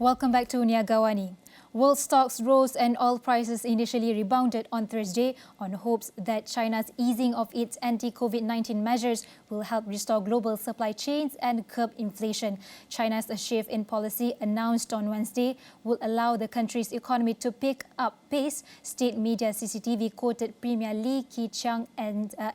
Welcome back to Niaga AWANI. World stocks rose and oil prices initially rebounded on Thursday on hopes that China's easing of its anti-COVID-19 measures will help restore global supply chains and curb inflation. China's shift in policy announced on Wednesday will allow the country's economy to pick up pace, state media CCTV quoted Premier Li Keqiang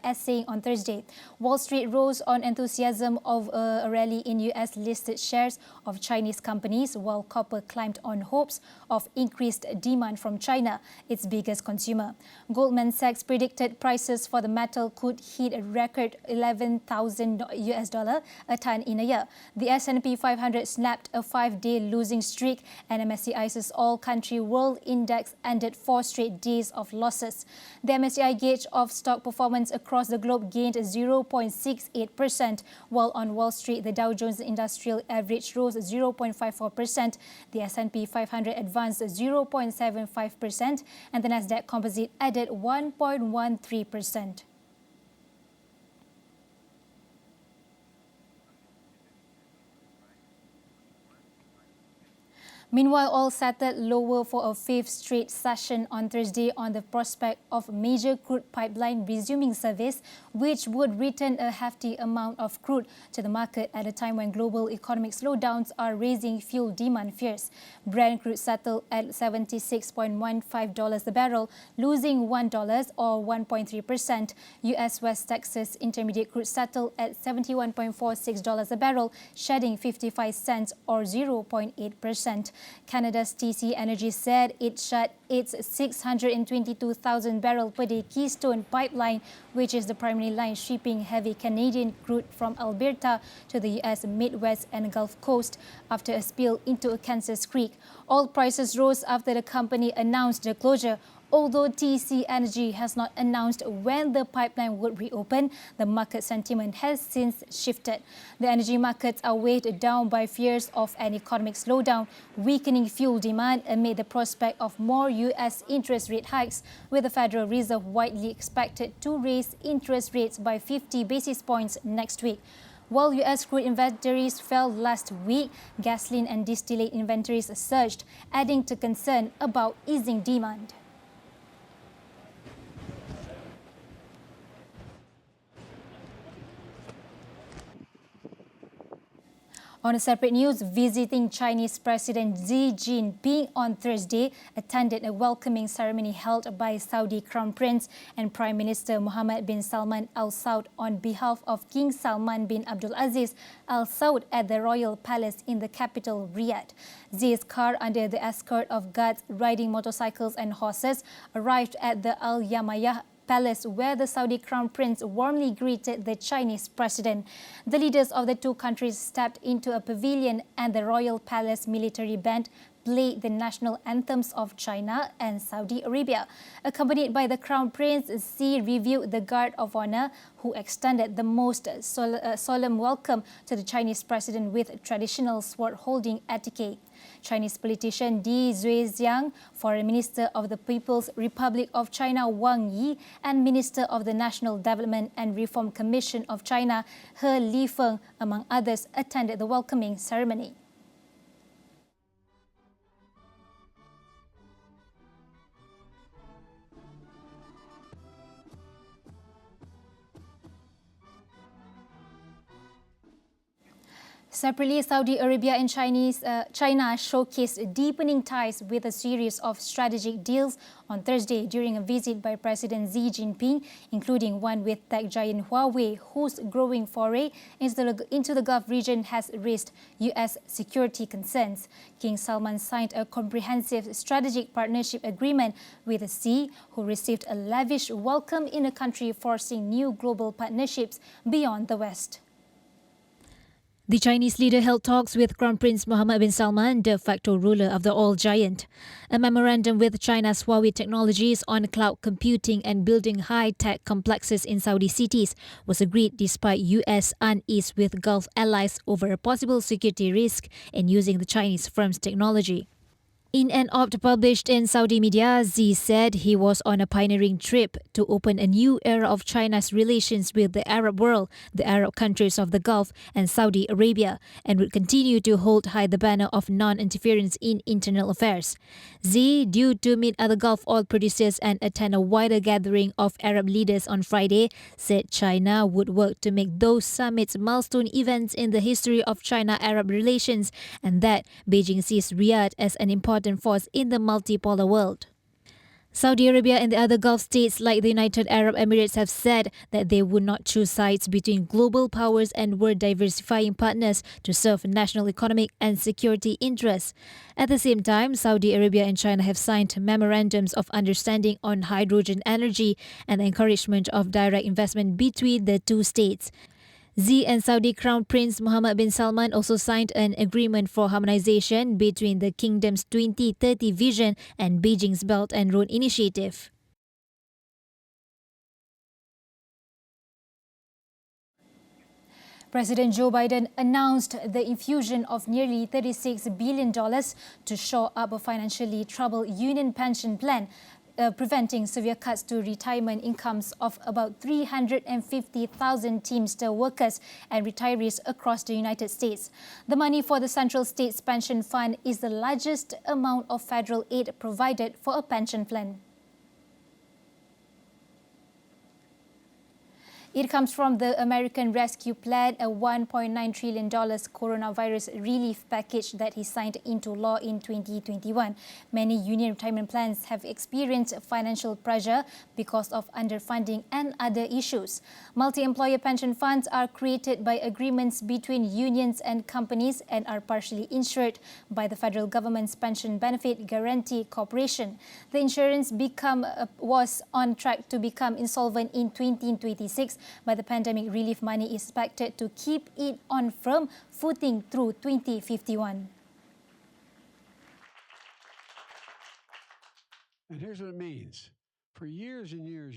as saying on Thursday. Wall Street rose on enthusiasm of a rally in U.S. listed shares of Chinese companies, while copper climbed on hopes of increased demand from China, its biggest consumer. Goldman Sachs predicted prices for the metal could hit a record $11,000 a ton in a year. The S&P 500 snapped a 5-day losing streak, and MSCI's all-country world index ended 4 straight days of losses. The MSCI gauge of stock performance across the globe gained 0.68%, while on Wall Street, the Dow Jones Industrial Average rose 0.54%, the S&P 500 advanced 0.75%, and the Nasdaq Composite added 1.13%. Meanwhile, oil settled lower for a 5th straight session on Thursday on the prospect of major crude pipeline resuming service, which would return a hefty amount of crude to the market at a time when global economic slowdowns are raising fuel demand fears. Brent crude settled at $76.15 a barrel, losing $1 or 1.3%. U.S. West Texas Intermediate crude settled at $71.46 a barrel, shedding 55 cents or 0.8%. Canada's TC Energy said it shut its 622,000 barrel per day Keystone pipeline, which is the primary line shipping heavy Canadian crude from Alberta to the U.S. Midwest and Gulf Coast after a spill into a Kansas creek. Oil prices rose after the company announced the closure. Although TC Energy has not announced when the pipeline would reopen, the market sentiment has since shifted. The energy markets are weighed down by fears of an economic slowdown, weakening fuel demand amid the prospect of more U.S. interest rate hikes, with the Federal Reserve widely expected to raise interest rates by 50 basis points next week. While U.S. crude inventories fell last week, gasoline and distillate inventories surged, adding to concern about easing demand. On a separate news, visiting Chinese President Xi Jinping on Thursday attended a welcoming ceremony held by Saudi Crown Prince and Prime Minister Mohammed bin Salman Al Saud on behalf of King Salman bin Abdulaziz Al Saud at the Royal Palace in the capital, Riyadh. Xi's car, under the escort of guards riding motorcycles and horses, arrived at the Al Yamayah Palace, where the Saudi Crown Prince warmly greeted the Chinese president. The leaders of the two countries stepped into a pavilion, and the Royal Palace military band played the national anthems of China and Saudi Arabia. Accompanied by the Crown Prince, Xi reviewed the Guard of Honor, who extended the most solemn welcome to the Chinese president with traditional sword-holding etiquette. Chinese politician Di Zhuixiang, Foreign Minister of the People's Republic of China Wang Yi, and Minister of the National Development and Reform Commission of China He Lifeng, among others, attended the welcoming ceremony. Separately, Saudi Arabia and China showcased deepening ties with a series of strategic deals on Thursday during a visit by President Xi Jinping, including one with tech giant Huawei, whose growing foray into the Gulf region has raised U.S. security concerns. King Salman signed a comprehensive strategic partnership agreement with Xi, who received a lavish welcome in a country forcing new global partnerships beyond the West. The Chinese leader held talks with Crown Prince Mohammed bin Salman, de facto ruler of the oil giant. A memorandum with China's Huawei Technologies on cloud computing and building high-tech complexes in Saudi cities was agreed despite U.S. unease with Gulf allies over a possible security risk in using the Chinese firm's technology. In an op published in Saudi media, Xi said he was on a pioneering trip to open a new era of China's relations with the Arab world, the Arab countries of the Gulf, and Saudi Arabia, and would continue to hold high the banner of non-interference in internal affairs. Xi, due to meet other Gulf oil producers and attend a wider gathering of Arab leaders on Friday, said China would work to make those summits milestone events in the history of China-Arab relations, and that Beijing sees Riyadh as an important force in the multipolar world. Saudi Arabia and the other Gulf states like the United Arab Emirates have said that they would not choose sides between global powers and were diversifying partners to serve national economic and security interests. At the same time, Saudi Arabia and China have signed memorandums of understanding on hydrogen energy and the encouragement of direct investment between the two states. Xi and Saudi Crown Prince Mohammed bin Salman also signed an agreement for harmonization between the kingdom's 2030 vision and Beijing's Belt and Road Initiative. President Joe Biden announced the infusion of nearly $36 billion to shore up a financially troubled union pension plan, preventing severe cuts to retirement incomes of about 350,000 Teamster workers and retirees across the United States. The money for the Central States Pension Fund is the largest amount of federal aid provided for a pension plan. It comes from the American Rescue Plan, a $1.9 trillion coronavirus relief package that he signed into law in 2021. Many union retirement plans have experienced financial pressure because of underfunding and other issues. Multi-employer pension funds are created by agreements between unions and companies and are partially insured by the federal government's Pension Benefit Guarantee Corporation. The insurance was on track to become insolvent in 2026, but the pandemic relief money is expected to keep it on firm footing through 2051. And here's what it means. For years and years,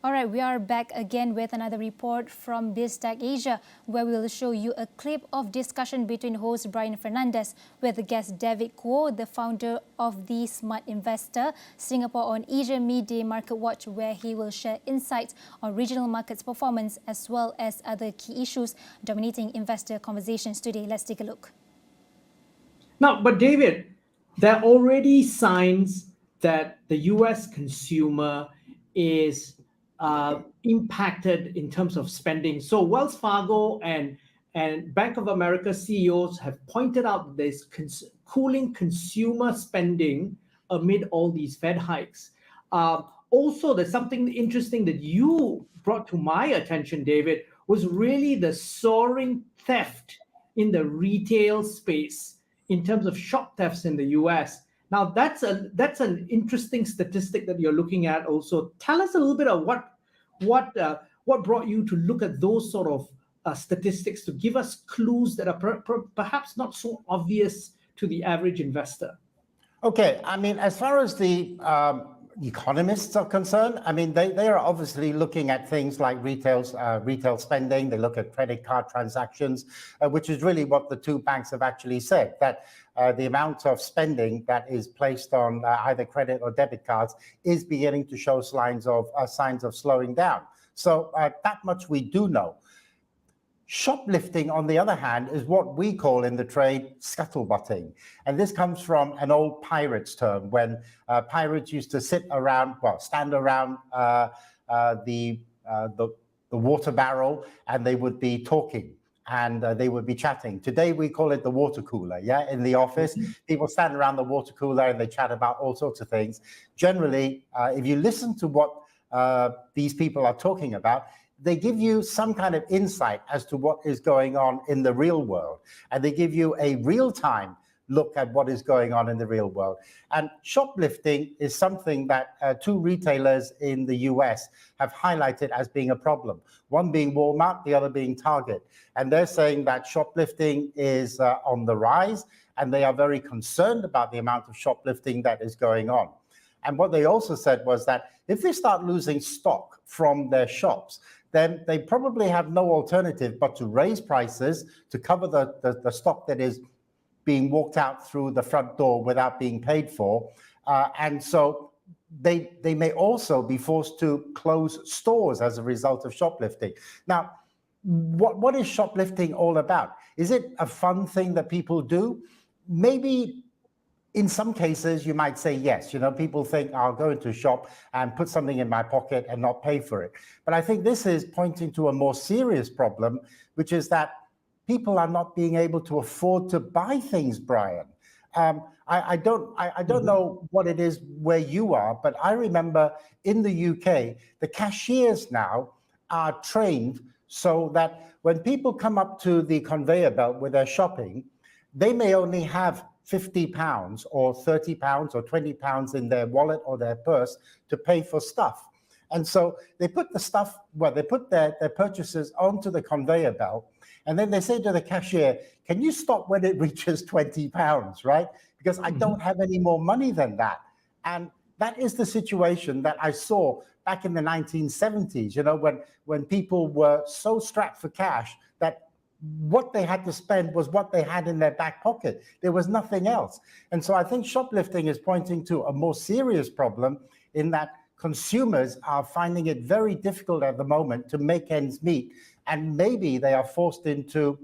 All right, we are back again with another report from BizTech Asia, where we will show you a clip of discussion between host Brian Fernandez with the guest David Kuo, the founder of the Smart Investor Singapore on Asia Midday Market Watch, where he will share insights on regional markets performance as well as other key issues dominating investor conversations today. Let's take a look. Now, but David, there are already signs that the U.S. consumer is impacted in terms of spending. So Wells Fargo and Bank of America CEOs have pointed out this cooling consumer spending amid all these Fed hikes. Also, there's something interesting that you brought to my attention, David, was really the soaring theft in the retail space in terms of shop thefts in the U.S. Now, that's an interesting statistic that you're looking at also. Tell us a little bit of what brought you to look at those sort of statistics to give us clues that are perhaps not so obvious to the average investor. Okay, I mean, as far as the economists are concerned, I mean, they are obviously looking at things like retail spending. They look at credit card transactions, which is really what the two banks have actually said, that the amount of spending that is placed on either credit or debit cards is beginning to show signs of slowing down. So that much we do know. Shoplifting, on the other hand, is what we call in the trade scuttlebutting. And this comes from an old pirates term, when pirates used to stand around the water barrel, and they would be talking and they would be chatting. Today, we call it the water cooler, yeah? In the office, people stand around the water cooler and they chat about all sorts of things. Generally, if you listen to what these people are talking about, they give you some kind of insight as to what is going on in the real world. And they give you a real-time look at what is going on in the real world. And shoplifting is something that two retailers in the US have highlighted as being a problem. One being Walmart, the other being Target. And they're saying that shoplifting is on the rise, and they are very concerned about the amount of shoplifting that is going on. And what they also said was that if they start losing stock from their shops, then they probably have no alternative but to raise prices to cover the stock that is being walked out through the front door without being paid for. And so they may also be forced to close stores as a result of shoplifting. Now, what is shoplifting all about? Is it a fun thing that people do? Maybe in some cases you might say yes. You know, people think I'll go into a shop and put something in my pocket and not pay for it. But I think this is pointing to a more serious problem, which is that people are not being able to afford to buy things, Brian. I don't know what it is where you are, but I remember in the UK, the cashiers now are trained so that when people come up to the conveyor belt with their shopping, they may only have £50 or £30 or £20 in their wallet or their purse to pay for stuff. And so they put the stuff, they put their purchases onto the conveyor belt, and then they say to the cashier, can you stop when it reaches £20, right? Because I don't have any more money than that. And that is the situation that I saw back in the 1970s, you know, when people were so strapped for cash that what they had to spend was what they had in their back pocket. There was nothing else. And so I think shoplifting is pointing to a more serious problem in that consumers are finding it very difficult at the moment to make ends meet. And maybe they are forced into,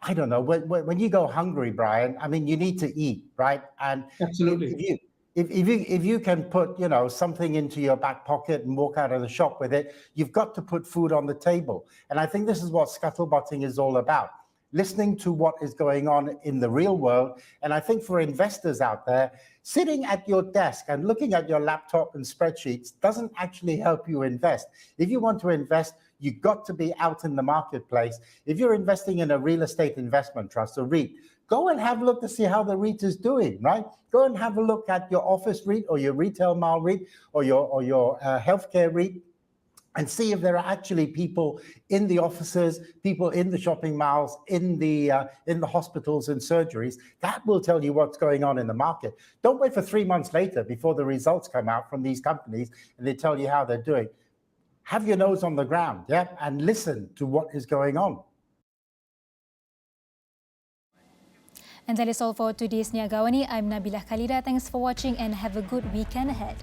I don't know, when you go hungry, Brian, I mean, you need to eat, right? And absolutely. If you can put, you know, something into your back pocket and walk out of the shop with it, you've got to put food on the table. And I think this is what scuttlebutting is all about, listening to what is going on in the real world. And I think for investors out there, sitting at your desk and looking at your laptop and spreadsheets doesn't actually help you invest. If you want to invest, you've got to be out in the marketplace. If you're investing in a real estate investment trust, a REIT, go and have a look to see how the REIT is doing, right? Go and have a look at your office REIT or your retail mall REIT or your healthcare REIT, and see if there are actually people in the offices, people in the shopping malls, in the hospitals and surgeries. That will tell you what's going on in the market. Don't wait for 3 months later before the results come out from these companies and they tell you how they're doing. Have your nose on the ground, yeah, and listen to what is going on. And that is all for today's Niaga AWANI. I'm Nabila Khaleeda. Thanks for watching and have a good weekend ahead.